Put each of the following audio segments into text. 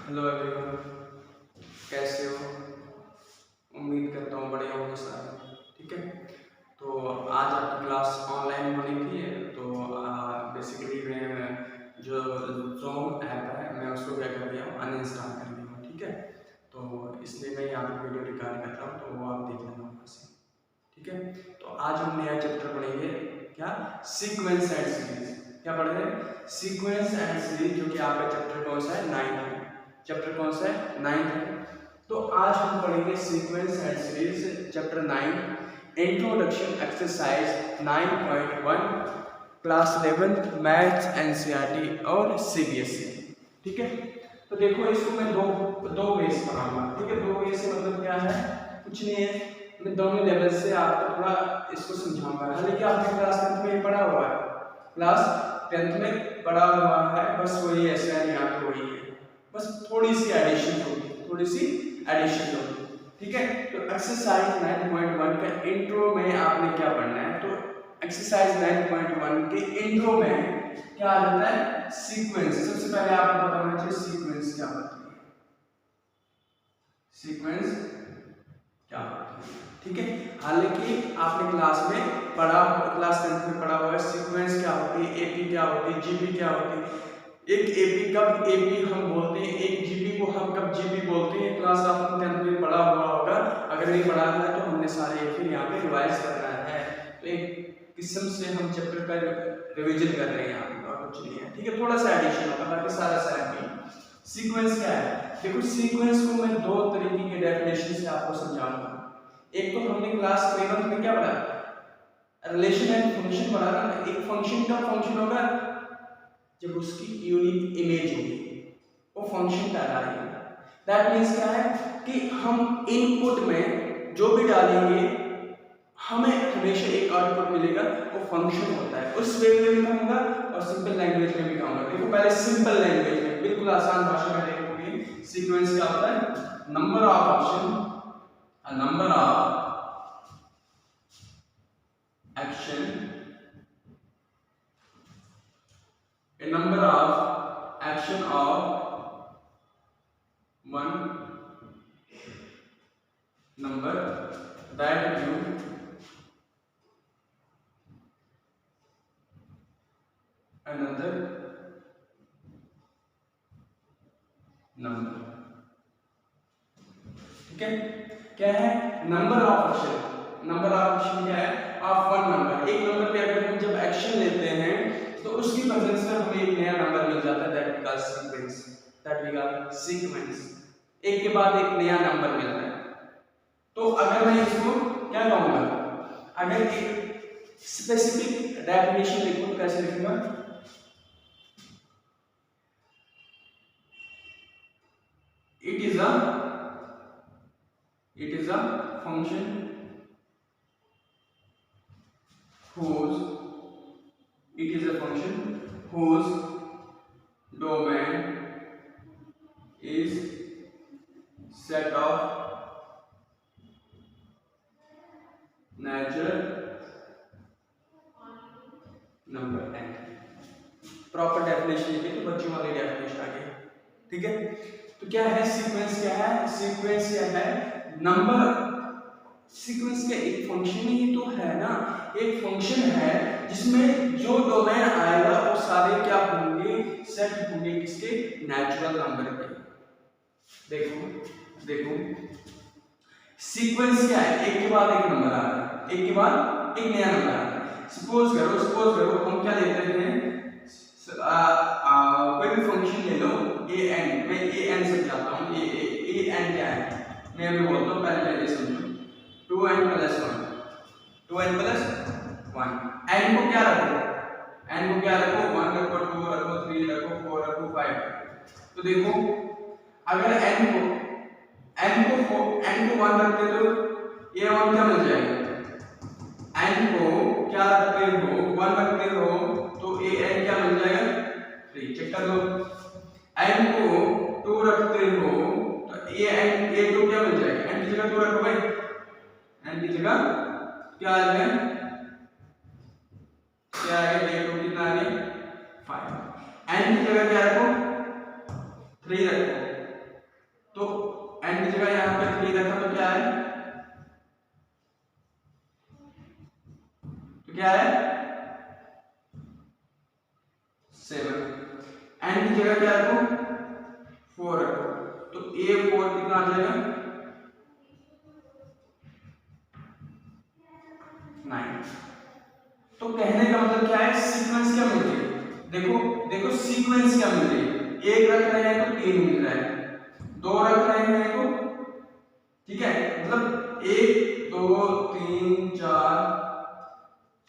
Hello everyone, कैसे हो? उम्मीद करता हूँ बढ़िया होंगे सारे। ठीक है, तो आज आपकी क्लास ऑनलाइन होनी थी, तो बेसिकली मैं जो ज़ूम ऐप है मैं उसको क्या कर दिया हूँ, अनइंस्टॉल कर दिया हूँ। ठीक है, तो इसलिए मैं यहाँ पे वीडियो रिकॉर्ड कर रहा हूँ, तो वो आप देख लेना वहाँ से। ठीक है, तो आज हम नया चैप्टर पढ़ेंगे, क्या? Sequence and series. क्या पढ़ रहे हैं? सीक्वेंस एंड सीरीज, जो कि आपका चैप्टर कौन सा है? 9 है। चैप्टर कौन सा है? 9 है। तो आज हम पढ़ेंगे sequence and series chapter 9, introduction exercise 9.1, class 11 maths NCERT और सीबीएसई। ठीक है, तो देखो इसको मैं दो वे से पढ़ाऊंगा। ठीक है, दो वे से मतलब क्या है? कुछ नहीं है, मैं दोनों लेवल से आपको थोड़ा इसको समझाऊंगा। हालांकि आपने क्लास 10th में पढ़ा हुआ है, क्लास 10th में पढ़ा हुआ है, बस वही ऐसा है, यहाँ पे वही है, बस थोड़ी सी एडिशन होगी, थोड़ी सी एडिशन होगी। ठीक है, तो एक्सरसाइज 9.1 का इंट्रो में आपने क्या पढ़ना है? तो एक्सरसाइज 9.1 के इंट्रो में क्या आ जाता है? सीक्वेंस। सबसे पहले आपको पता होना चाहिए सीक्वेंस क्या होती है। सीक्वेंस क्या होती है? ठीक है, हालांकि आपने क्लास में पढ़ा, क्लास 10th में पढ़ा हुआ है सीक्वेंस क्या होती है, एपी क्या होती है, जीपी क्या होती है। एक एपी कब एपी हम बोलते हैं, एक जीपी को हम कब जीपी बोलते हैं, क्लास आपने 10th में पढ़ा हुआ होगा। अगर नहीं पढ़ा है तो हमने सारे फिर यहाँ पे रिवाइज करना है। तो एक किस्म से हम चैप्टर का रिवीजन कर रहे हैं यहाँ पे, और कुछ नहीं है। ठीक है, थोड़ा सा एडिशन होगा, बाकी सारा सेम। सीक्वेंस क्या है? देखो, सीक्वेंस को मैं दो तरीके के डेफिनेशन से आपको समझाऊंगा। एक तो हमने क्लास 11th में क्या पढ़ा? रिलेशन एंड फंक्शन पढ़ा ना। एक फंक्शन का फंक्शन होगा जब उसकी यूनिक इमेज होगी, वो फंक्शन कहलाएगा। दैट मीन्स क्या है कि हम इनपुट में जो भी डालेंगे हमें हमेशा एक आउटपुट मिलेगा, वो फंक्शन होता है। उस वे में भी कहूंगा और सिंपल लैंग्वेज में भी कहूंगा। देखो पहले सिंपल लैंग्वेज में, बिल्कुल आसान भाषा में देखोगे, सीक्वेंस क्या होता है? Number of option, number of action, a number of action of one number that you another number। ठीक है, क्या है? Number of action. Number of action क्या है? Of one number. एक नंबर पे अगर हम जब एक्शन लेते हैं तो उसकी प्रेजेंस में हमें एक नया नंबर मिल जाता है, that we call sequence. That we call sequence. एक के बाद एक नया नंबर मिल रहा है। तो अगर मैं इसको क्या कहूंगा, अगर एक स्पेसिफिक डेफिनेशन लिखूं तो कैसे लिखूंगा? It is a function whose it is a function whose domain is set of natural number n। Proper definition लिखे तो बच्चों वाली डेफिनेशन आ गई। ठीक है, तो क्या है सीक्वेंस? क्या है सीक्वेंस? क्या है? नंबर। सीक्वेंस का एक फंक्शन ही तो है ना, एक फंक्शन है जिसमें जो डोमेन आएगा वो सारे क्या होंगे? सेट होंगे किसके? नेचुरल नंबर के। देखो देखो, सीक्वेंस क्या है? एक के बाद एक नंबर आ रहा है, एक के बाद एक नया नंबर आ रहा है। सपोज करो हम क्या लेते हैं, कोई भी फंक्शन ले लो, ए एन। मैं ए एन समझाता हूँ। ए एन क्या है मैं अभी बोलता हूँ, पहले समझो। 2n + 1, 2n + 1। n को क्या रखो? n को क्या रखो? 1 रखो, 2 रखो, 3 रखो, 4 रखो, 5। तो देखो, अगर n को 1 रखते तो ये 1 क्या मिल जाएगा? n को क्या रखते हो? 1 रखते हो तो a n क्या मिल जाएगा? 3। चेक कर लो। n को 2 रखते हो तो a2 क्या मिल जाएगा? n की जगह 2 रखो भाई, n की जगह क्या आ गया? क्या आ गया? a2 कितना आ गया? 5। n की जगह क्या रखो? 3 रखो। तो n की जगह यहाँ पे 3 रखा तो क्या है, तो क्या है 7। n की जगह क्या रखो 4 रखो, तो A4 कितना आ जाएगा 9। तो कहने का मतलब क्या है, सीक्वेंस क्या मिल रही है, देखो देखो सीक्वेंस क्या मिल रही है, एक रख रहे हैं तो 3 मिल रहा है, 2 रख रहे हैं तो ठीक है, मतलब 1 2 3 4,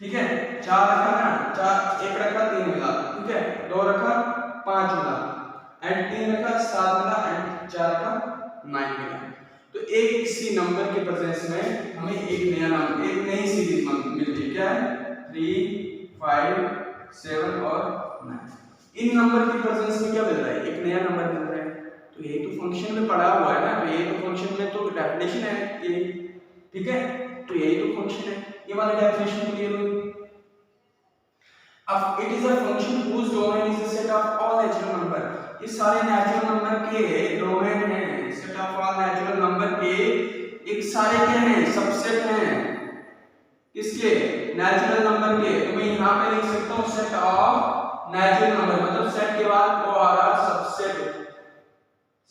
ठीक है 4 रखा ना, 4 1 रखा 3 मिला, ठीक है 2 रखा 5 मिला, एंड 3 रखा 7 मिला, एंड 4 का 9 मिला। तो एक सी नंबर के प्रेजेंस में हमें एक नया नाम, एक नई सीरीज मिल रही है, क्या है 3 5 7 और 9। इन नंबर के प्रेजेंस में क्या मिल रहा है, एक नया नंबर मिल रहा है। तो ये तो फंक्शन में पढ़ा हुआ है ना, तो ये तो फंक्शन में तो डेफिनेशन है ये, ठीक है, तो यही तो फंक्शन है, ये वाला डेफिनेशन क्लियर हुई। अब it is a function whose domain is a set of all natural number, ये सारे नेचुरल नंबर के डोमेन है, set of all natural number के एक सारे क्या हैं, सबसेट हैं, किसके नेचुरल नंबर के। तो मैं यहाँ पे लिख सकता हूँ सेट ऑफ नेचुरल नंबर, मतलब सेट के बाद वो आ रहा subset,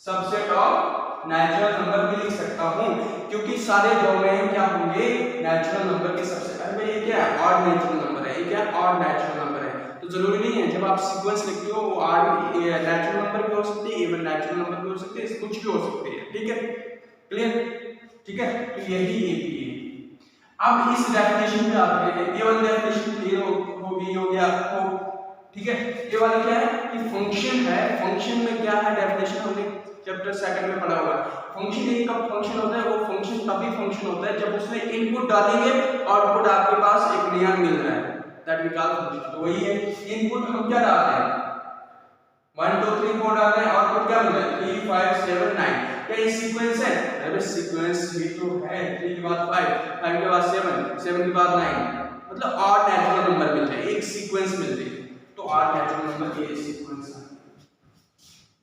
subset of natural number भी लिख सकता हूँ, क्योंकि सारे डोमेन क्या होंगे नेचुरल नंबर के सबसेट। अरे भाई ये क्या है, ऑड नेचुरल नंबर है, ये क्या ऑड नेचुरल नंबर है, तो जरूरी नहीं है जब आप सीक्वेंस लिखते हो वो ऑड नेचुरल नंबर भी हो सकती है, इवन नेचुरल नंबर भी हो सकती है, कुछ भी हो सकती है, ठीक है क्लियर, ठीक है। तो यही एपी है। अब इस डेफिनेशन पे आते हैं, ये वाली डेफिनेशन क्लियर हो गया हो, ठीक है। ये वाली क्या है कि फंक्शन है, फंक्शन में क्या है डेफिनेशन हमने चैप्टर 2 में पढ़ा हुआ है। फंक्शन एक कब फंक्शन होता है, वो फंक्शन तभी फंक्शन होता है जब उसमें इनपुट डालेंगे आउटपुट आपके पास एक नया मिल रहा है, दैट वी कॉल फंक्शन। तो वही है, इनपुट हम क्या डालते हैं 1 2 3 4 डालते हैं, आउटपुट क्या मिल रहा है 3 5 7 9। क्या ये सीक्वेंस है, अरे सीक्वेंस ही तो है, 3 के बाद 5 5 के बाद 7 7 के बाद 9, मतलब ऑड नेचुरल नंबर मिल रहे हैं, एक सीक्वेंस मिल रही है, तो ऑड नेचुरल नंबर ये सीक्वेंस है।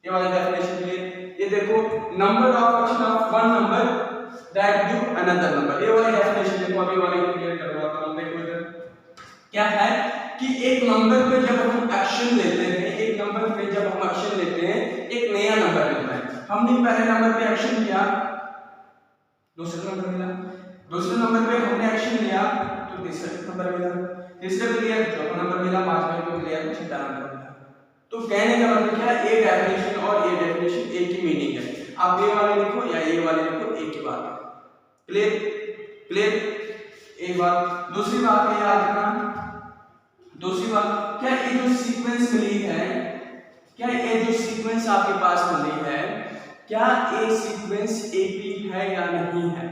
ये वाला डेफिनेशन क्लियर। ये देखो number of function of one number that do another number, ये वाला डेफिनेशन देखो, अभी वाला क्लियर करवाता हूं। देखो इधर क्या है कि एक नंबर पे जब हम एक्शन लेते हैं, एक नंबर पे जब हम एक्शन लेते हैं एक नया नंबर मिलता है। हमने पहले नंबर पे एक्शन किया, दूसरे नंबर मिला, दूसरे नंबर पे हमने एक्शन लिया तो तीसरा नंबर मिला, तीसरे पे लिया चौथा नंबर मिला, पांचवें पे लिया छठा नंबर मिला। तो कहने का मतलब क्या है, ये डेफिनेशन और ये डेफिनेशन एक ही मीनिंग है, आप ये वाले लिखो या ये वाले लिखो, एक ही बात है। क्लियर क्लियर, एक बात। दूसरी बात ये याद रखना, दूसरी बात क्या ये जो सीक्वेंस मिली है, क्या ये जो सीक्वेंस आपके पास मिली है, क्या ये सीक्वेंस एपी है या नहीं है,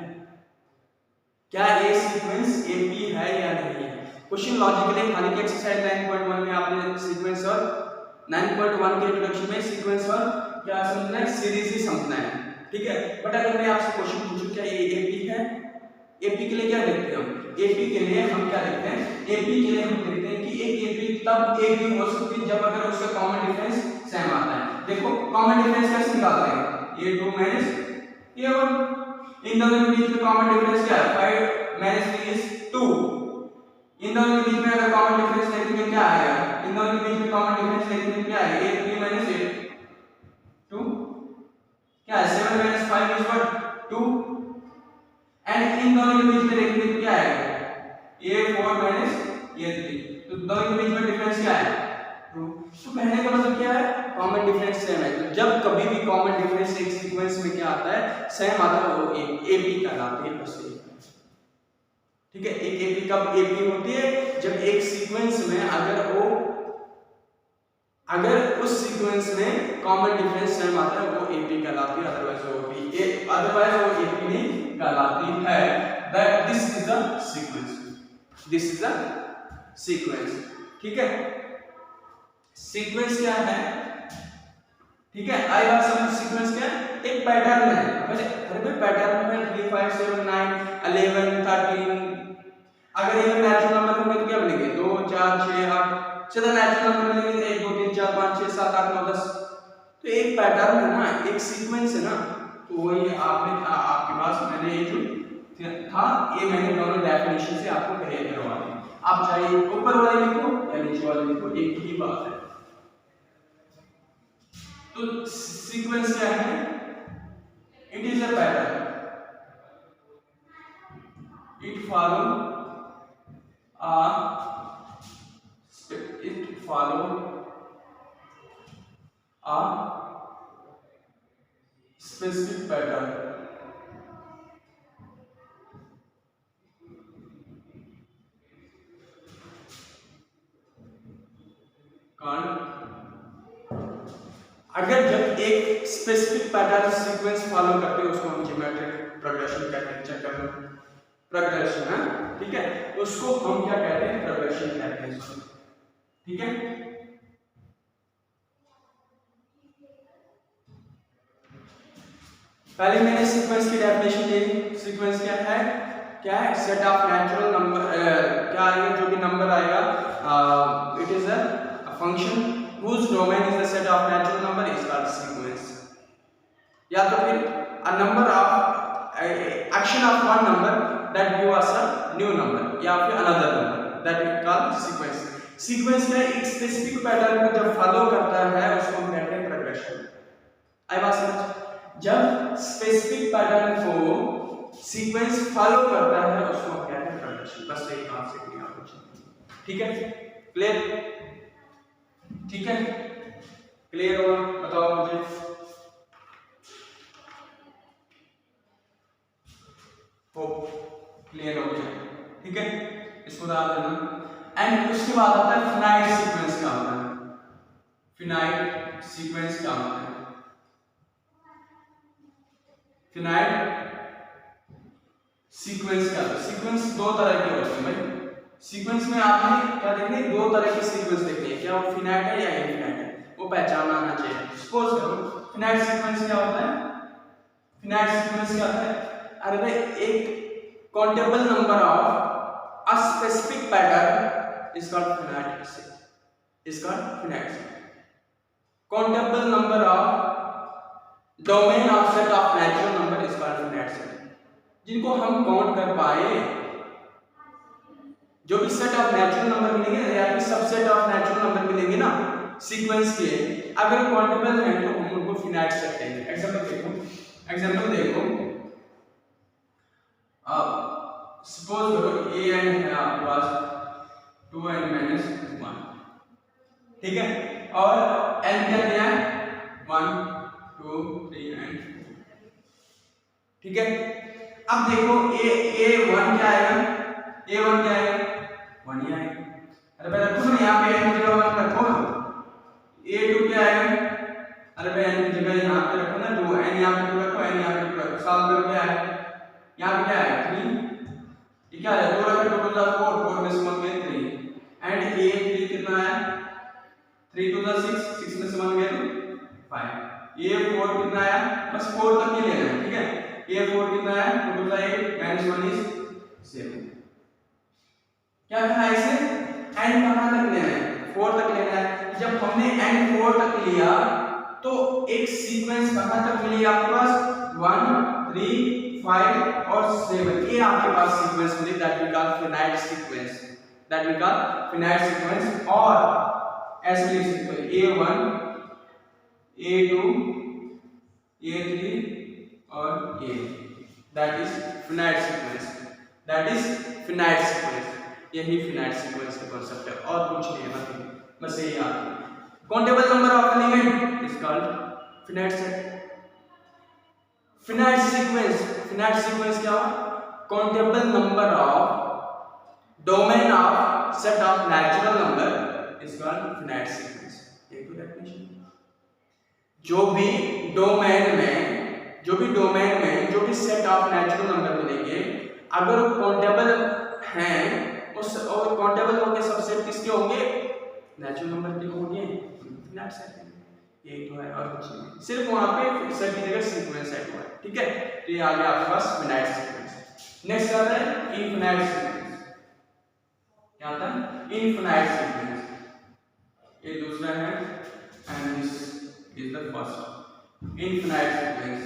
क्या ये सीक्वेंस एपी है या नहीं है। क्वेश्चन लॉजिकली, हालांकि एक्सरसाइज 9.1 में आपने सीक्वेंस और 9.1 के इंट्रोडक्शन में सीक्वेंस और क्या समझना है, सीरीज ही समझना है, ठीक है। बट अगर मैं आपसे क्वेश्चन पूछूं क्या ये एपी है, एपी के लिए क्या देखते हैं हम, एपी के लिए हम क्या देखते हैं, एपी के लिए हम देखते हैं कि एक एपी तब एपी हो सकती है जब अगर उसका कॉमन डिफरेंस सेम आता है। देखो कॉमन डिफरेंस कैसे निकालते हैं, ये 2 माइनस ये 1, इन दोनों के बीच में कॉमन डिफरेंस क्या है 5 माइनस 3 इज 2, इन दोनों के बीच में अगर कॉमन डिफरेंस देखेंगे क्या आएगा, इन दोनों के बीच में कॉमन डिफरेंस देखेंगे क्या है, 8 3 माइनस 8 2, क्या है 7 minus 5 is what 2, and in दोनों के बीच में देखेंगे तो क्या आएगा, ये 4 माइनस ये 3, तो दोनों के बीच में डिफरेंस क्या है 2। तो कहने का मतलब क्या है, कॉमन डिफरेंस सेम है। तो जब कभी भी कॉमन डिफरेंस एक सीक्वेंस में क्या आता है, सेम आता है, वो एक एपी कहलाती है बस, ठीक है। एक एपी कब एपी होती है, जब एक सीक्वेंस में अगर उस सीक्वेंस में कॉमन डिफरेंस सेम आता है वो एपी कहलाती है, अदरवाइज वो एपी नहीं कहलाती है। That this is the sequence, this is the sequence, ठीक है। सीक्वेंस क्या है, ठीक है, आई बात समझ, सीक्वेंस क्या है, एक पैटर्न है। अरे भाई पैटर्न में 3 5 7 9 11 13, अगर ये नेचुरल नंबर होंगे तो क्या बनेंगे 2 4 6 8, चलो नेचुरल नंबर मिलेंगे 1 2 3 4 5 6 7 8 9 10। तो एक पैटर्न है ना, एक सीक्वेंस है ना, तो वही आपके पास मैंने ये जो था ये मैंने दोनों डेफिनेशन से आपको क्लियर करवा दी। आप चाहे ऊपर वाले लिखो या नीचे वाले लिखो, एक ही बात है। तो सीक्वेंस क्या है? It is a pattern, it follow a specific pattern. अगर जब एक स्पेसिफिक पैटर्न सीक्वेंस फॉलो करते हैं उसको हम ज्योमेट्रिक प्रोग्रेशन कहते हैं। चेक कर लो, प्रोग्रेशन है, ठीक है, उसको हम क्या कहते हैं? प्रोग्रेशन कहते हैं, ठीक है। पहले मैंने सीक्वेंस की डेफिनेशन दी। सीक्वेंस क्या है? क्या है? सेट ऑफ नेचुरल नंबर, क्या आएगा? जो भी नंबर आएगा, it is a function whose domain is the set of natural number is called sequence. या तो फिर a number of action of one number that give us a new number, या फिर another number that we call sequence. Sequence क्या है? एक specific pattern को जब फॉलो करता है उसको हम कहते हैं प्रोग्रेशन। आई बात समझ? जब स्पेसिफिक पैटर्न को सीक्वेंस फॉलो करता है उसको हम कहते हैं प्रोग्रेशन। बस यही काम से क्लियर हो जाए, ठीक है? क्लियर? ठीक है, क्लियर हुआ? बताओ मुझे। होप क्लियर हो गया, ठीक है, इसको बता देना। एंड उसके बाद आता है फिनाइट सीक्वेंस क्या होता है? फिनाइट सीक्वेंस क्या होता है? फिनाइट सीक्वेंस क्या होता है? सीक्वेंस दो तरह के होते हैं भाई। सीक्वेंस में आपने क्या देखना है? दो तरह की सीक्वेंस देखनी है, क्या वो फिनाइट है या इनफिनाइट है, वो पहचानना आना चाहिए। सपोज करो फिनाइट सीक्वेंस क्या होता है? फिनाइट सीक्वेंस क्या होता है? अरे भाई एक countable number of a specific pattern is called finite, is called finite. Countable number of domain of set of natural number is called finite. जिनको हम काउंट कर पाए, जो भी सेट ऑफ नेचुरल नंबर मिलेंगे या फिर सबसेट ऑफ नेचुरल नंबर मिलेंगे ना सीक्वेंस के, अगर काउंटेबल है तो हम उनको फिनाइट सेट कहेंगे। एग्जांपल देखो, सपोज करो an है आपके पास 2n - 1, ठीक है, और n क्या दिया है? 1 2 3 and 4, ठीक है। अब देखो a1 क्या आएगा? a1 क्या आएगा? 1 ही आएगा। अरे भाई रखो ना यहाँ पे n की जगह 1 रखो। a2 क्या आएगा? अरे भाई n की जगह यहाँ पे रखो ना 2, n यहाँ पे 2 रखो, n यहाँ पे 2 रखो, सॉल्व करो। क्या है यहाँ पे? क्या है? 3। ये क्या है? 2 रखो, 2 2 4, 4 में से 1 गए 3, एंड a3 कितना आया? 3 2 6, 6 में से 1 गए तो 5। a4 कितना आया? बस 4 तक ही लेना है, ठीक है। a4 कितना आया? 2 2 8 -1 is 7। क्या करना है इसे? n कहां तक लेना है? 4 तक लेना है। जब हमने n 4 तक लिया तो एक सीक्वेंस कहां तक मिली आपके पास? 1 3 5 और 7, ये आपके पास सीक्वेंस मिली, that we call finite sequence, that we call finite sequence. और ऐसे लिख सकते हो a1 a2 a3 और a, that is finite sequence, that is finite sequence. यही फिनाइट सीक्वेंस का कांसेप्ट है, और कुछ नहीं है, नथिंग, बस यही याद। Countable number of element is called finite set. Finite sequence क्या हुआ? Countable number of domain of set of natural number is called finite sequence. एक तो डेफिनेशन, जो भी डोमेन में जो भी सेट ऑफ नेचुरल नंबर मिलेंगे, अगर वो काउंटेबल हैं, उस और काउंटेबल होंगे सबसेट किसके होंगे? नेचुरल नंबर के होंगे, फिनाइट सेट। ये तो है और कुछ नहीं, सिर्फ वहां पे सेट की जगह सीक्वेंस सेट हुआ है, ठीक है। तो ये आ गया आपके पास फिनाइट सीक्वेंस। नेक्स्ट आता है इनफिनाइट सीक्वेंस। क्या आता है? Infinite sequence. ये दूसरा है and this is the first. Infinite sequence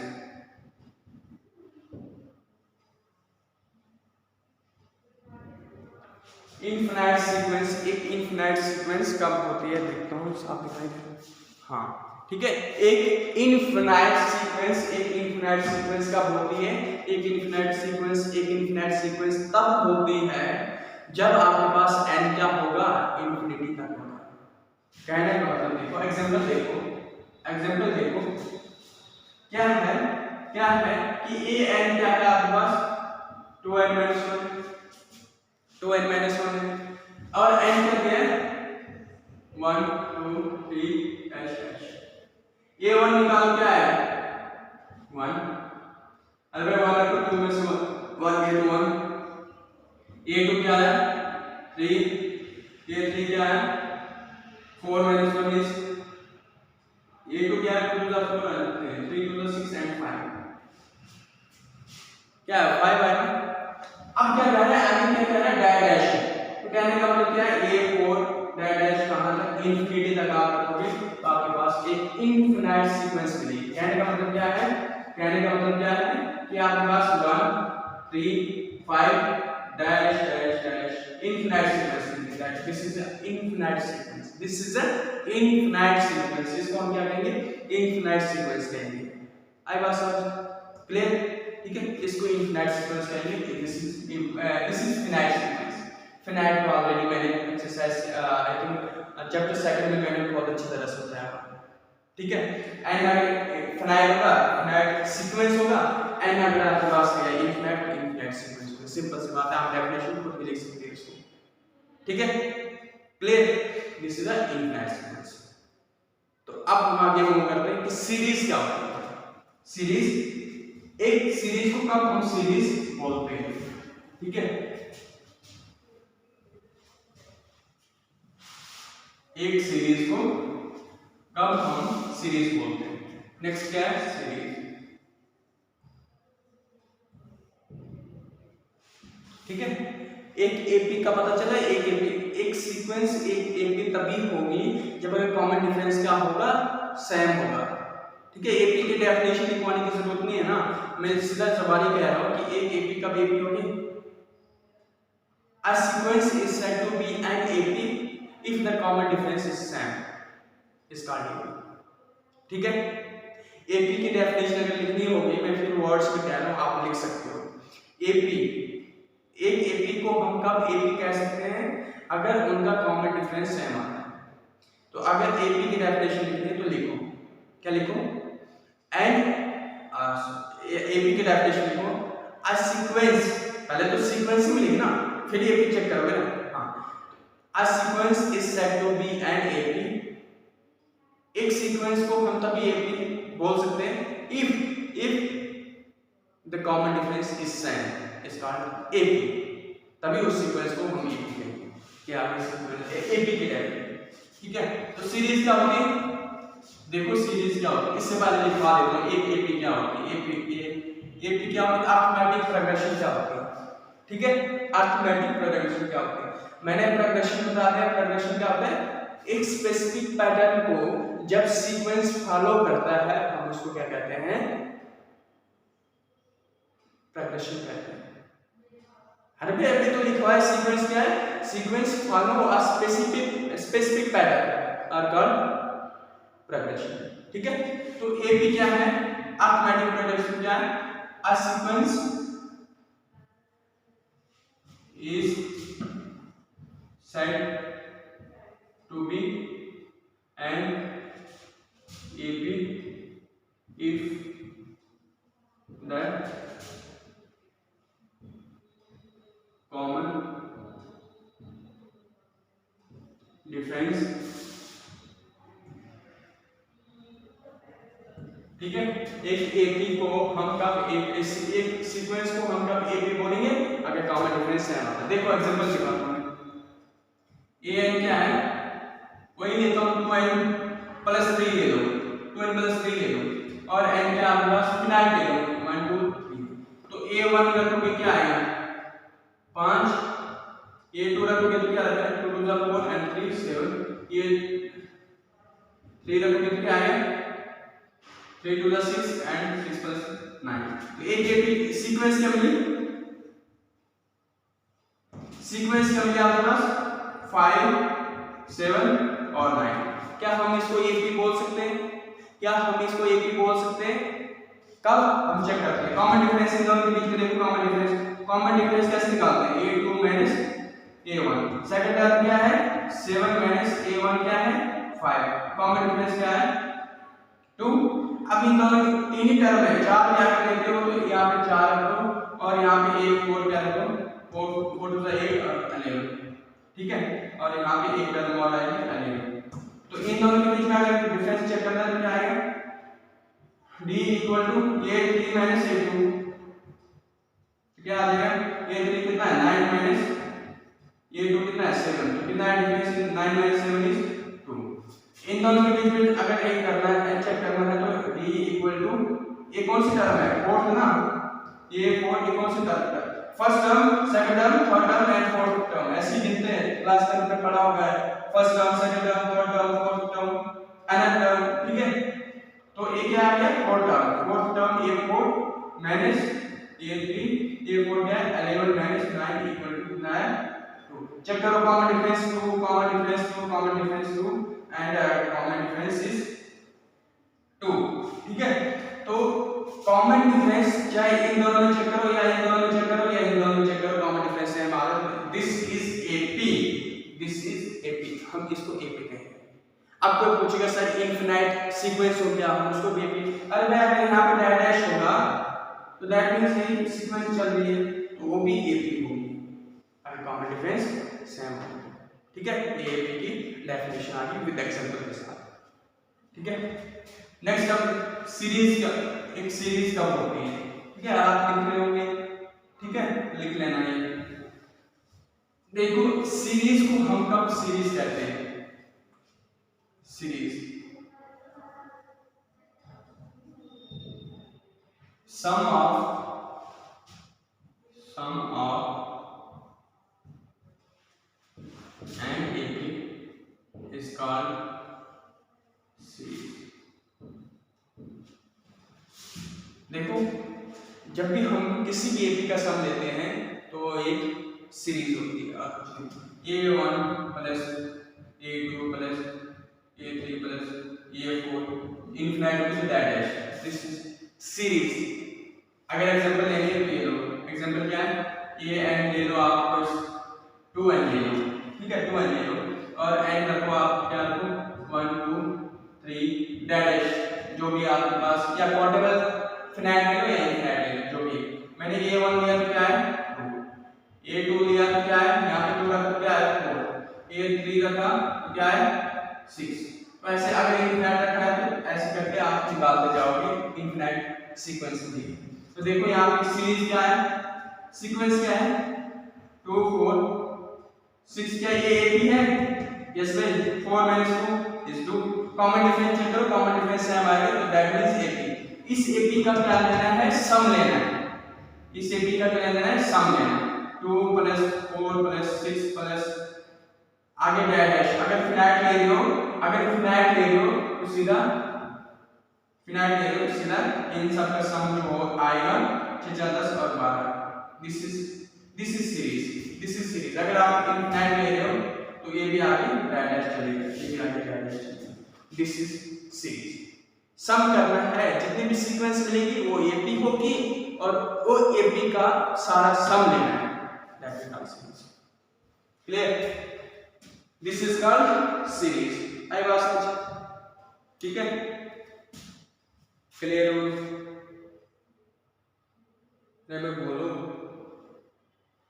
infinite sequence कब होती है, देखता हूँ साफ दिखाई दे रहा है, हाँ ठीक है। एक इनफिनाइट सीक्वेंस कब होती है, एक इनफिनाइट सीक्वेंस तब होती है जब आपके पास n क्या होगा, इंफिनिटी तक होगा। कहने का मतलब देखो, एग्जांपल देखो क्या है कि an क्या है आपके पास 2n - 1 है और n क्या है 1 2 3 ऐश। ये 1 निकालो क्या है 1, अरे 1 रखो 2 में से 1 ये 1, ये 2 क्या है 3, ये 3 क्या है 4 - 1 is ये 2 क्या है 2 to the 4 3 to the 6 and 5 क्या है 5 है ना। अब क्या कर रहा है, आगे क्या कर रहा है डैश, तो कहने का मतलब क्या है ये 4 डैश कहां तक इंफिनिटी तक आप रखोगे तो आपके पास एक इनफिनाइट सीक्वेंस मिलेगी। कहने का मतलब क्या है कि आपके पास 1 3 5 dash dash dash infinite sequence मिलेगा। This is a infinite sequence, इसको हम क्या कहेंगे इनफिनाइट सीक्वेंस कहेंगे। आई बात समझ क्लियर, ठीक है। इसको इनफिनाइट सीक्वेंस कहेंगे। दिस इज फिनाइट को ऑलरेडी मैंने exercise I think chapter second में मैंने बहुत अच्छी तरह से बताया, ठीक है। एंड फिनाइट सीक्वेंस होगा एंड अगर आपके पास है इनफिनाइट सीक्वेंस होगा। सिंपल सी बात है, आप डेफिनेशन खुद भी लिख सकते हैं इसको, ठीक है clear. This is a infinite sequence. तो अब हम आगे मूव करते हैं कि सीरीज क्या होती है। एक सीरीज को कब हम सीरीज बोलते हैं, ठीक है। एक सीरीज को कब हम सीरीज बोलते हैं। नेक्स्ट क्या है सीरीज, ठीक है। एक एपी का पता चला, एक सीक्वेंस एक एपी तभी होगी जब अगर कॉमन डिफरेंस क्या होगा सेम होगा, ठीक है। एपी की डेफिनेशन लिखवाने की जरूरत नहीं है ना, मैं सीधा सवाल ही कह रहा हूं कि एक एपी कब एपी होगी। A sequence is said to be an AP if the common difference is same, is called AP, ठीक है। AP की डेफिनेशन अगर लिखनी होगी, मैं फिर वर्ड्स में कह रहा हूं, आप लिख सकते हो। AP, एक AP को हम कब AP कह सकते हैं अगर उनका कॉमन डिफरेंस सेम आता है। तो अगर AP की डेफिनेशन लिखनी है तो लिखो, क्या लिखो एंड AP की डेफिनेशन लिखो अ सीक्वेंस, पहले तो सीक्वेंस ही लिखना फिर ये भी चेक करोगे ना, हाँ। A sequence is said to be an AP, एक सीक्वेंस को हम तभी AP बोल सकते हैं if the common difference is same, is called AP, तभी उस सीक्वेंस को हम AP कहेंगे। क्या AP की डेफिनेशन, ठीक है। तो सीरीज क्या होती है, देखो सीरीज क्या होती है, इससे पहले लिखवा देता हूँ एक AP क्या होती है। AP क्या होती है, अरिथमेटिक प्रोग्रेशन क्या होती है, ठीक है। अरिथमेटिक प्रोग्रेशन क्या होता है, मैंने प्रोग्रेशन बता दिया। प्रोग्रेशन क्या होता है, एक स्पेसिफिक पैटर्न को जब सीक्वेंस फॉलो करता है हम उसको क्या कहते हैं प्रोग्रेशन कहते हैं। अभी तो लिखा है सीक्वेंस क्या है, sequence follow a specific pattern are called progression, ठीक है। तो एपी क्या है, अरिथमेटिक प्रोग्रेशन क्या है, a sequence is said to be an AP if the common difference, ठीक है। एक एपी को हम कब एक सीक्वेंस को हम कब एपी बोलेंगे अगर कॉमन डिफरेंस सेम आता है। देखो एग्जांपल दिखाता हूं, an क्या है, वही लेता हूं 2n + 3 ले लो, 2n + 3 ले लो और n क्या आपके पास फिनाइट ले लो 1 2 3। तो a1 रखोगे क्या आएगा 5, a2 रखोगे तो क्या आता है 2 to the 4 and 3 7, ये 3 रखोगे तो क्या आएगा 3 to the 6 and 6 + 9। तो एक एपी सीक्वेंस क्या मिली, सीक्वेंस क्या मिली आपके पास 5, 7 और 9। क्या हम इसको AP बोल सकते हैं? क्या हम इसको AP बोल सकते हैं? कब हम चेक करते हैं कॉमन डिफरेंस इन दोनों के बीच में। देखो कॉमन डिफरेंस कैसे निकालते हैं? A2 minus A1। Second term क्या है? 7 माइनस A1 क्या है? 5। कॉमन डिफरेंस क्या है? 2। अब इन दोनों तीन ही टर्म है, 4 क्या कर लेते हो तो यहाँ पे 4 रखो और यहाँ पे 1 4 क्या रखो, 4 टू 8 और 11, ठीक है। और यहाँ पे एक टर्म और आएगी 11। तो इन दोनों के बीच में अगर डिफरेंस चेक करना है तो क्या आएगा? D equal to A3 minus A2। क्या आ जाएगा? A3 कितना है? 9 माइनस A2 कितना है? 7। तो कितना है डिफरेंस? 9 minus 7 is 2। इन दोनों के बीच में अगर एक करना है, चेक करना है तो D इक्वल टू, ये कौन सी टर्म है? फोर्थ ना, ये फोर्थ, ये कौन सी टर्म है? First term, second term, third term and fourth term, ऐसे ही गिनते हैं, क्लास 10 में पढ़ा होगा है। First term, second term, third term, fourth term, another term, ठीक है। तो ये क्या आ गया? Fourth term A4 minus A3, A4 क्या है? 11 माइनस 9 इक्वल टू कितना है? 2। चेक करो common difference 2, common difference 2, common difference 2 and common difference is 2, ठीक है। तो कॉमन डिफरेंस चाहे इन दोनों में चेक करो या इन दोनों में चेक करो या इन दोनों में चेक करो, कॉमन डिफरेंस है हमारा। दिस इज AP, हम इसको AP कहेंगे। अब कोई पूछेगा सर इनफिनाइट सीक्वेंस हो गया, हम उसको AP, अरे भाई अगर यहाँ पे डैश होगा तो दैट मींस ये सीक्वेंस चल रही है तो वो भी AP होगी अगर कॉमन डिफरेंस सेम हो, ठीक है। ये AP की डेफिनेशन आ गई विद एग्जांपल के साथ, ठीक है। नेक्स्ट अब सीरीज का, एक सीरीज कब होती है, ठीक है, आप लिख रहे होंगे, ठीक है, लिख लेना ये। देखो सीरीज को हम कब सीरीज कहते हैं? Series sum of and AP is called series. देखो जब भी हम किसी भी AP का सम लेते हैं तो एक सीरीज होती है, A1 plus A2 plus A3 plus A4 infinity to dash, this is series. अगर एग्जांपल लेंगे तो ये लो, एग्जांपल क्या है? ये एन ले लो आप, 2n ले लो, ठीक है, 2n ले लो और n रखो आप, क्या रखो? 1 2 3 डैश, जो भी आपके पास, या पोर्टेबल फिनाइट ले लो या इनफिनिट ले लो, जो भी। मैंने A1 लिया तो क्या है? 2, A2 लिया तो क्या है? यहाँ पे 2 रखा तो क्या है? 4, A3 रखा तो क्या है? 6। तो ऐसे अगर इनफिनिट रखा है तो ऐसे करके आप निकालते जाओगे इनफिनिट सीक्वेंस भी। तो देखो यहाँ पे सीरीज क्या है, सीक्वेंस क्या है? 2 4 6, क्या ये AP है? यस भाई, 4 minus 2 is 2। Common difference check करो, कॉमन डिफरेंस सेम आएगा तो दैट मींस AP। इस AP का क्या लेना है? सम लेना है। इस AP का क्या लेना है? सम लेना है। 2 प्लस 4 प्लस 6 प्लस आगे डैश, अगर फिनाइट ले रहे हो, अगर फिनाइट ले रहे हो तो सीधा फिनाइट ले रहे हो सीधा इन सब का सम जो आएगा 6 4 10 और 12। This is series. अगर आप इनफिनाइट ले रहे हो तो ये भी आगे डैश चलेगा, ये भी आगे डैश चलेगा। This is series. सम करना है, जितनी भी सीक्वेंस मिलेगी वो AP होगी और वो AP का सारा सम लेना है, that is called series. Clear? This is called series. आई बात समझ, ठीक है, क्लियर हो? मैं बोलो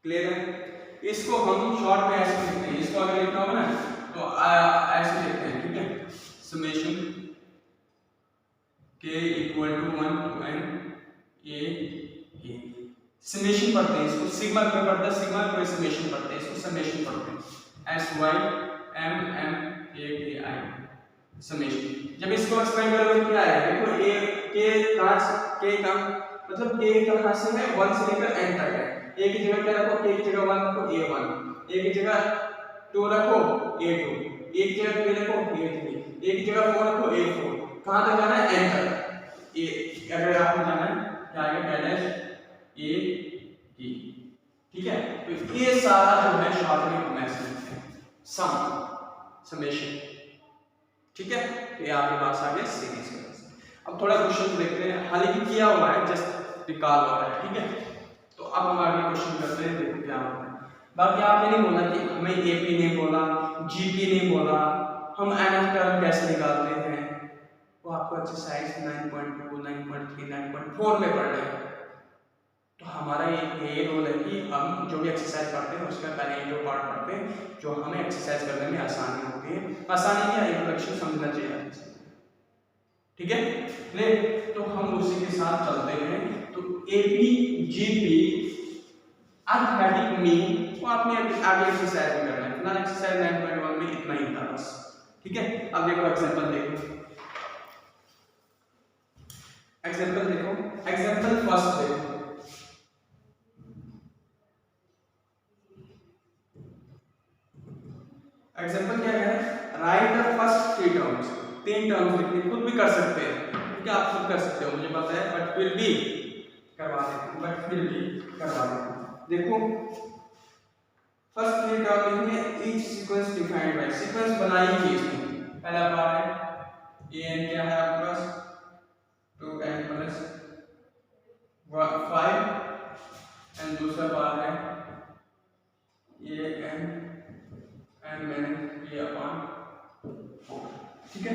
क्लियर है? इसको हम शॉर्ट में ऐसे लिखते हैं, इसको अगर लिखना होगा ना तो ऐसे लिखते हैं, ठीक है, summation k equal to 1 to n a k। Summation पढ़ते हैं इसको, सिग्मा में पढ़ता है, सिग्मा को समेशन पढ़ते हैं, इसको समेशन पढ़ते हैं, sy m m a k i summation. जब इसको एक्सपेंड करोगे क्या है? देखो a k मतलब k कहां से है? 1 से लेकर n तक है। a की जगह क्या रखो? k की जगह 1 रखो, a1, a की जगह 2 रखो, a2, a की जगह 3 रखो, a3, a की जगह 4 रखो, a4। कहां तक जाना है? n तक। ये अगर आपको जाना है क्या आएगा? डैश a e, ठीक है। तो ये सारा जो है शॉर्ट में हम ऐसे लिखते हैं, सम समेशन, ठीक है। तो ये आपके पास आ गया सीरीज का। अब थोड़ा क्वेश्चन देखते हैं, हालांकि किया हुआ है, जस्ट रिकॉल हो रहा है, ठीक है। तो अब हम आगे क्वेश्चन करते हैं, देखो क्या होता है। बाकी आपने नहीं बोला कि हमें एपी नहीं बोला, जीपी नहीं बोला, हम एनएफ टर्म कैसे निकालते हैं, वो आपको एक्सरसाइज 9.2, 9.3, 9.4 में पढ़ना है। तो हमारा ये रोल है कि हम जो भी एक्सरसाइज पढ़ते हैं उसका पहले इंट्रो पार्ट पढ़ते हैं, जो हमें एक्सरसाइज करने में आसानी होती है, आसानी या इंट्रोडक्शन समझना चाहिए, ठीक है। ले तो हम उसी के साथ चलते हैं। तो एपी जीपी अर्थमेटिक मीन वो आपने आगे एक्सरसाइज में करना है, फिलहाल एक्सरसाइज 9.1 में इतना ही था बस, ठीक है। अब देखो एग्जांपल देखो, एग्जांपल देखो, एग्जांपल फर्स्ट देखो। एग्जांपल क्या है, right the first 3 terms, 3 terms लिखने, खुद भी कर सकते हैं, ठीक है, आप खुद कर सकते हो, मुझे पता है, बट फिर भी करवा देता हूं, देखो फर्स्ट 3 टर्म लिखेंगे, each sequence defined by, sequence बनाएंगे इसमें, पहला पार्ट है an क्या है आपके पास 2n प्लस 5 एंड दूसरा पार्ट है an एंड मैंने किया अपॉन 4, ठीक है।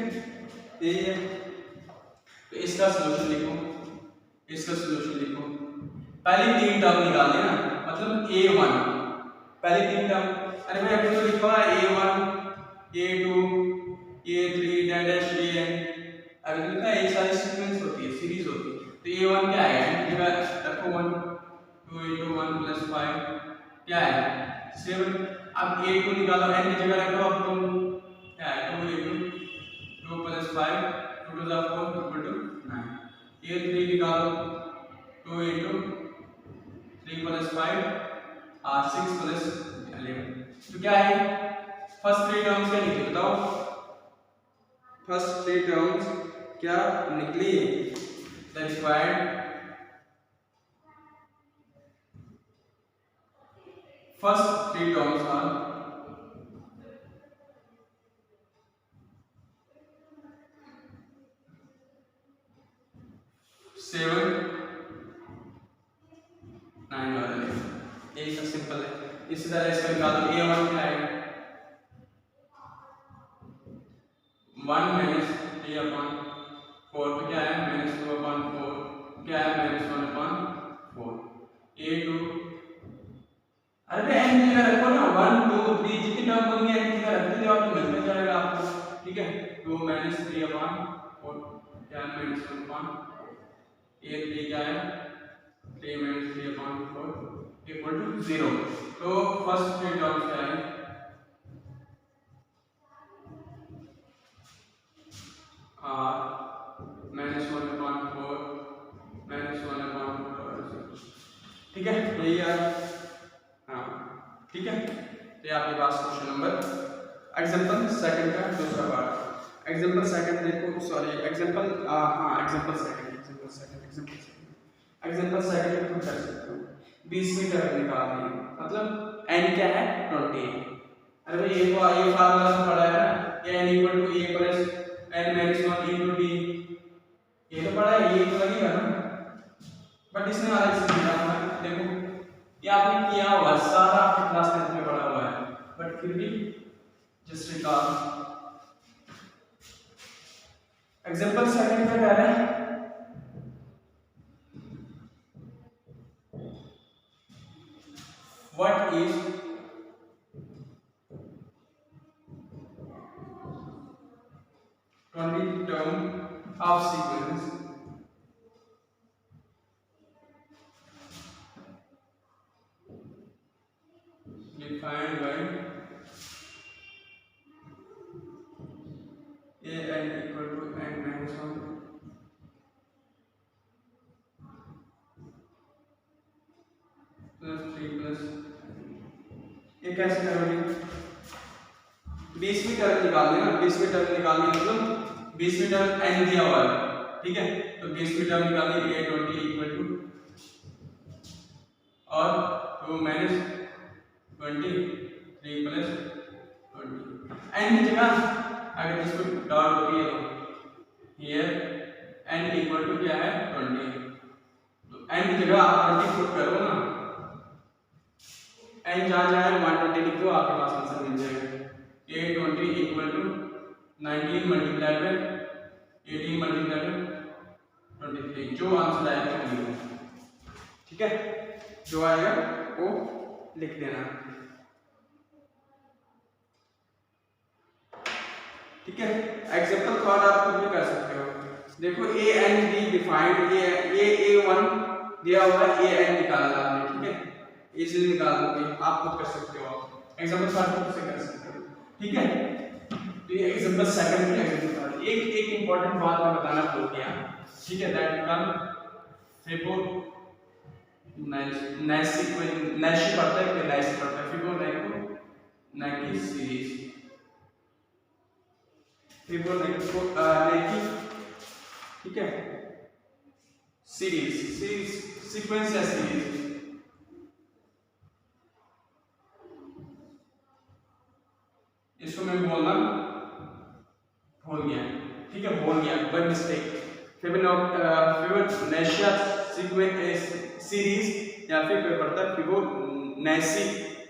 ये तो इसका सॉल्यूशन लिखो, इसका सॉल्यूशन लिखो, पहली 3 टर्म निकाल लेना, मतलब a1 पहली 3 टर्म, अरे मैं अभी तो लिखा है a1 a2 a3 dash an, अगर लिखा है ये सारी सीक्वेंस होती है, सीरीज होती है। तो a1 क्या है, जगह रखो 1 2 into 1 plus 5 क्या है 7, अब a2 निकालो, n की जगह रखो, अब तुम क्या है 2 into 2 plus 5 2 to the 4 equal to 9, a3 निकालो 2 into 3 plus 5 6 plus 11, तो क्या है फर्स्ट 3 टर्म्स क्या निकली बताओ, फर्स्ट 3 टर्म्स क्या निकली, the required first 3 terms are 7 9 और 11, यही सब सिंपल है। इसी तरह इसका निकालो, a1 क्या है 1 minus 3 upon 4, तो क्या है minus 2 upon 4, क्या है minus 1 upon 4, a2, अरे भाई n की जगह रखो ना, 1 2 3 जितनी टर्म होंगी n की जगह रखते जाओ तो मिलते जाएगा आपको, ठीक है। 2 minus 3 upon 4 क्या है minus 1 upon 4, a3 क्या है 3 minus 3 upon 4 equal to 0, तो फर्स्ट 3 टर्म्स क्या है minus 1 upon 4 minus 1 upon 4, ठीक है, यही है, हाँ ठीक है। तो ये आपके पास क्वेश्चन नंबर एग्जांपल सेकंड का दूसरा पार्ट, एग्जांपल सेकंड देखो, सॉरी एग्जांपल एग्जांपल सेकंड तुम कर सकते हो, 20 मीटर निकालनी है, मतलब n क्या है 20, अरे भाई ये फार्मूला से पढ़ा है ना, ये n equal to a plus n minus 1 into d, ये तो पढ़ा है, ये तो लगेगा ना, बट इसने अलग से दिया हुआ है, देखो ये आपने किया हुआ सारा, आपके क्लास 10 में पढ़ा हुआ है, बट फिर भी जस्ट रिकॉल। एग्जांपल सेकंड का क्या है, what is term of sequence defined by a n equal to n minus 1 plus 3 plus, ये कैसे करोगे, 20वीं टर्म निकाल देना, 20वीं टर्म निकालनी मतलब 20वीं टर्म n दिया हुआ है, ठीक है, तो 20वीं टर्म निकालिए a20 इक्वल टू और 2 माइनस 20 3 प्लस 20, एन की जगह अगर इसको डॉट होती है हियर एन इक्वल टू क्या है 20, तो एन की जगह आप 20 पुट करो ना, एन जहाँ जाए 120 लिख दो, आपके पास आंसर मिल जाएगा। 820 equal to 19 multiply by 18 multiply by 23, जो आंसर आएगा वो लिखो, ठीक है, जो आएगा वो लिख देना, ठीक है। एग्जांपल थर्ड आप खुद भी कर सकते हो। देखो A and be defined, A1 दिया हुआ है, ए एंड निकालना आपने, ठीक है, इसे निकाल दोगे, आप खुद कर सकते हो, एग्जांपल थर्ड खुद से कर सकते हो, ठीक है। तो ये एग्जांपल सेकंड में एग्जांपल एक इंपॉर्टेंट बात मैं बताना भूल गया, ठीक है, दैट कम फिबो नैशी पढ़ता है कि नैशी पढ़ता है, फिबोनाची सीरीज, फिबोनाची, ठीक है, सीरीज सीक्वेंस या सीरीज, इसको मैं बोलना भूल गया, ठीक है, भूल गया, बाय मिस्टेक। फिबोनाची सीरीज या फिर कोई पढ़ता है फिबोनाची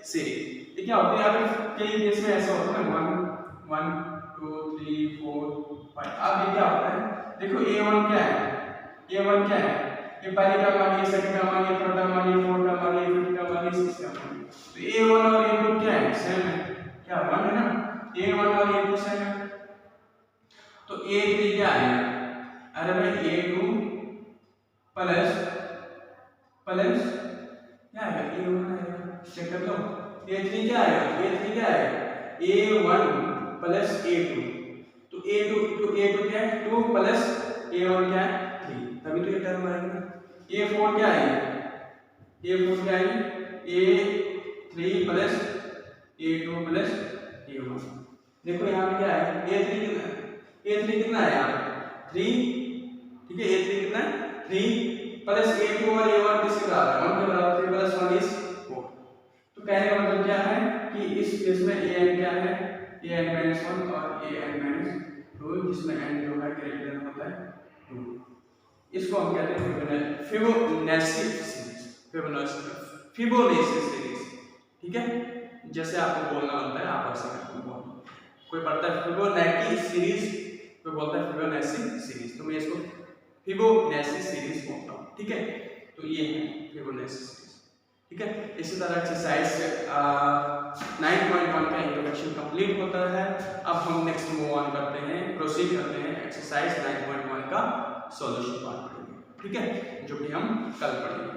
सीरीज, ये क्या होती है, आप कई केस में ऐसा होता है ना 1 2 3 4 5, अब ये क्या होता है, देखो a1 क्या है, a1 क्या है, ये पहली टर्म आ गई, सेकंड टर्म आ गई, थर्ड टर्म आ गई, फोर्थ टर्म आ गई, फिफ्थ टर्म आ गई, सिक्स्थ टर्म आ गई, तो a1 और a2 क्या है, सेम है, क्या 1 है ना, a1 और a2 सेम है, तो a3 क्या है, अरे भाई a2 प्लस क्या है, a1 आएगा, चेक कर लो, a3 क्या है, a1 प्लस a2, तो a2 क्या है 2 प्लस a1 क्या है 3, तभी तो ये टर्म आएगा। a4 क्या है, a3 plus a2 plus a1, देखो यहाँ पे क्या है, a3 कितना है यहाँ 3, ठीक है, a3 कितना है 3 प्लस a2 और a1 किसके बराबर है, 1 के बराबर, 3 प्लस 1 इज 4, तो कहने का मतलब क्या है कि इस केस में an क्या है, an-1 और an-2, जिसमें n जो है ग्रेटर होता है 2, इसको हम कहते हैं फिबोनाची सीरीज, ठीक है, जैसे आपको बोलना होता है आप ऐसे बोलना, कोई पढ़ता है फिबोनाची सीरीज, कोई बोलता है फिबोनाची सीरीज, तो मैं इसको फिबोनाची सीरीज बोलता हूँ, ठीक है, तो ये है फिबोनाची सीरीज, ठीक है। इसी तरह एक्सरसाइज 9.1 का इंट्रोडक्शन कंप्लीट होता है। अब हम नेक्स्ट मूव ऑन करते हैं, प्रोसीड करते हैं एक्सरसाइज 9.1 का सॉल्यूशन पार्ट पढ़ेंगे, ठीक है, जो कि हम कल पढ़ेंगे,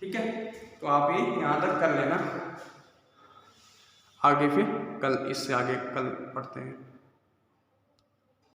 ठीक है, तो आप ये यहाँ तक कर लेना, आगे फिर कल इससे आगे कल पढ़ते हैं।